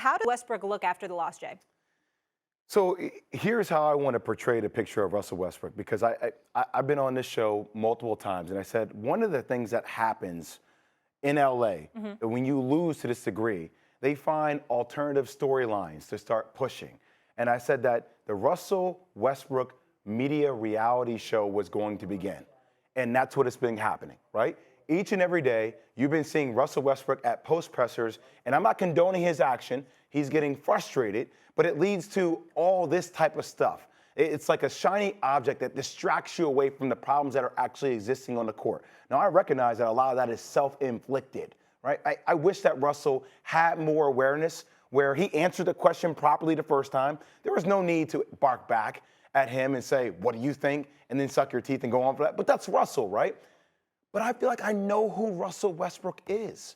How did Westbrook look after the loss, Jay? So here's how I want to portray the picture of Russell Westbrook, because I've been on this show multiple times, and I said one of the things that happens in LA, when you lose to this degree, they find alternative storylines to start pushing. And I said that the Russell Westbrook media reality show was going to begin. And that's what has been happening, right? Each and every day, you've been seeing Russell Westbrook at post pressers, and I'm not condoning his action. He's getting frustrated, but it leads to all this type of stuff. It's like a shiny object that distracts you away from the problems that are actually existing on the court. Now, I recognize that a lot of that is self-inflicted, right? I wish that Russell had more awareness where he answered the question properly the first time. There was no need to bark back at him and say, what do you think? And then suck your teeth and go on for that. But that's Russell, right? But I feel like I know who Russell Westbrook is.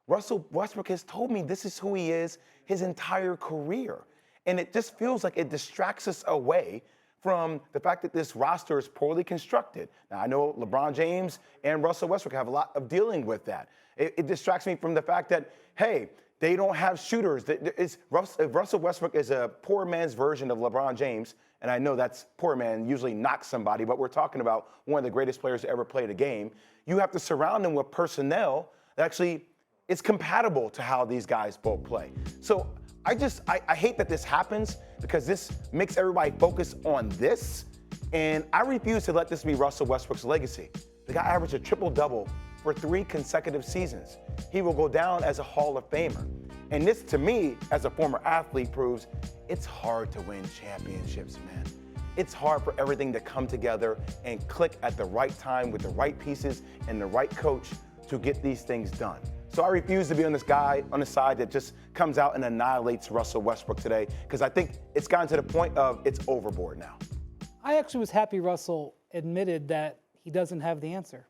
Russell Westbrook has told me this is who he is his entire career. And it just feels like it distracts us away from the fact that this roster is poorly constructed. Now, I know LeBron James and Russell Westbrook have a lot of dealing with that. It distracts me from the fact that, hey, they don't have shooters. Russell Westbrook is a poor man's version of LeBron James, and I know that's poor man usually knocks somebody, but we're talking about one of the greatest players to ever play the game. You have to surround them with personnel that actually is compatible to how these guys both play. So I hate that this happens because this makes everybody focus on this, and I refuse to let this be Russell Westbrook's legacy. The guy averaged a triple-double for 3 consecutive seasons. He will go down as a Hall of Famer. And this, to me, as a former athlete, proves it's hard to win championships, man. It's hard for everything to come together and click at the right time with the right pieces and the right coach to get these things done. So I refuse to be on this guy on the side that just comes out and annihilates Russell Westbrook today, because I think it's gotten to the point of it's overboard now. I actually was happy Russell admitted that he doesn't have the answer.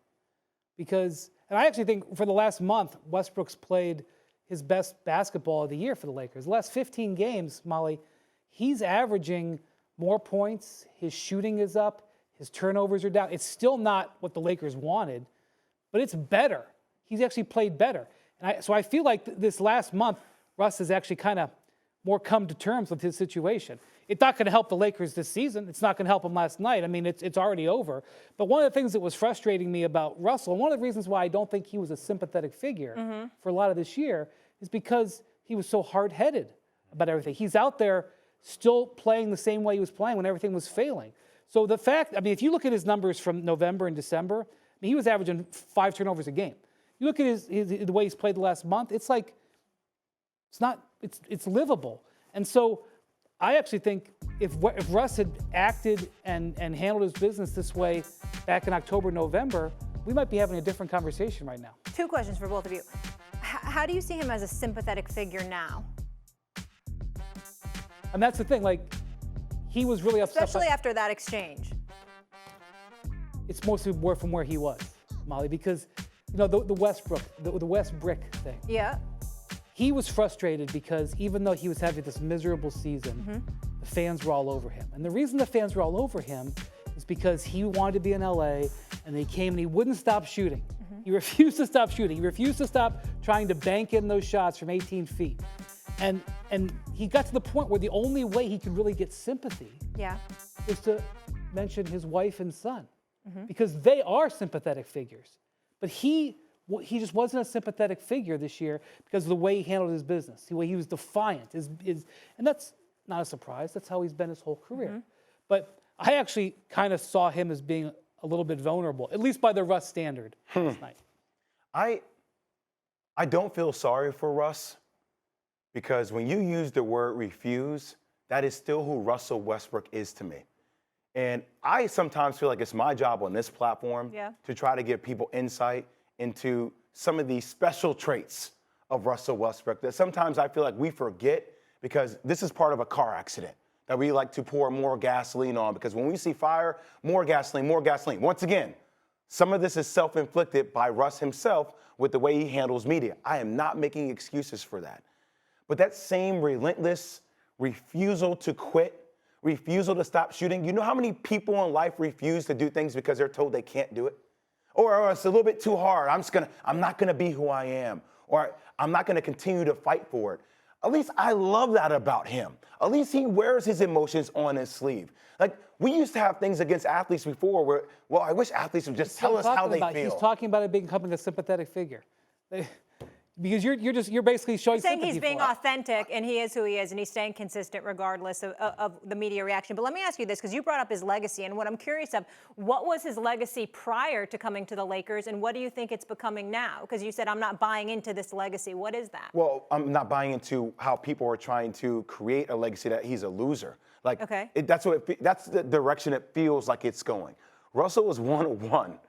Because, and I actually think for the last month, Westbrook's played his best basketball of the year for the Lakers. The last 15 games, Molly, he's averaging more points, his shooting is up, his turnovers are down. It's still not what the Lakers wanted, but it's better. He's actually played better. And so I feel like this last month, Russ has actually kind of more come to terms with his situation. It's not going to help the Lakers this season. It's not going to help them last night. I mean, it's already over. But one of the things that was frustrating me about Russell, and one of the reasons why I don't think he was a sympathetic figure for a lot of this year, is because he was so hard-headed about everything. He's out there still playing the same way he was playing when everything was failing. So the fact, I mean, if you look at his numbers from November and December, I mean, he was averaging 5 turnovers a game. You look at the way he's played the last month, it's like, it's livable. And so I actually think if Russ had acted and handled his business this way back in October, November, we might be having a different conversation right now. 2 questions for both of you. How do you see him as a sympathetic figure now? And that's the thing, like, he was really upset. Especially after that exchange. It's mostly more from where he was, Molly, because, you know, the Westbrook thing. Yeah. He was frustrated because even though he was having this miserable season, the fans were all over him. And the reason the fans were all over him is because he wanted to be in LA, and they came and he wouldn't stop shooting. He refused to stop shooting. He refused to stop trying to bank in those shots from 18 feet. And he got to the point where the only way he could really get sympathy was to mention his wife and son, because they are sympathetic figures. But he just wasn't a sympathetic figure this year because of the way he handled his business, the way he was defiant. And that's not a surprise. That's how he's been his whole career. But I actually kind of saw him as being a little bit vulnerable, at least by the Russ standard last night. I don't feel sorry for Russ, because when you use the word refuse, that is still who Russell Westbrook is to me. And I sometimes feel like it's my job on this platform to try to give people insight into some of these special traits of Russell Westbrook that sometimes I feel like we forget, because this is part of a car accident that we like to pour more gasoline on, because when we see fire, more gasoline, more gasoline. Once again, some of this is self-inflicted by Russ himself with the way he handles media. I am not making excuses for that. But that same relentless refusal to quit, refusal to stop shooting. You know how many people in life refuse to do things because they're told they can't do it? Or it's a little bit too hard. I'm not gonna be who I am. Or I'm not gonna continue to fight for it. At least I love that about him. At least he wears his emotions on his sleeve. Like, we used to have things against athletes before where, well, I wish athletes would just tell us how they feel. He's talking about it becoming a sympathetic figure. Because you're basically showing saying sympathy he's being for it. authentic, and he is who he is, and he's staying consistent regardless of the media reaction. But let me ask you this, because you brought up his legacy, and what I'm curious of, what was his legacy prior to coming to the Lakers, and what do you think it's becoming now? Because you said, I'm not buying into this legacy. What is that? Well, I'm not buying into how people are trying to create a legacy that he's a loser. Like, okay. That's the direction it feels like it's going. Russell was 101.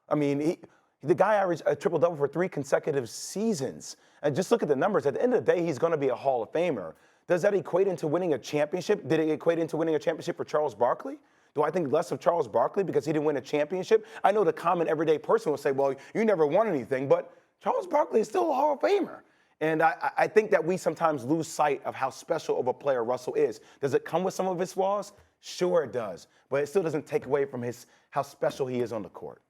I mean, the guy averaged a triple-double for 3 consecutive seasons. And just look at the numbers. At the end of the day, he's going to be a Hall of Famer. Does that equate into winning a championship? Did it equate into winning a championship for Charles Barkley? Do I think less of Charles Barkley because he didn't win a championship? I know the common everyday person will say, well, you never won anything. But Charles Barkley is still a Hall of Famer. And I think that we sometimes lose sight of how special of a player Russell is. Does it come with some of his flaws? Sure it does. But it still doesn't take away from how special he is on the court.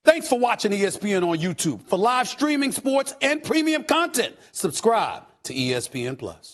Thanks for watching ESPN on YouTube. For live streaming sports and premium content, subscribe to ESPN+.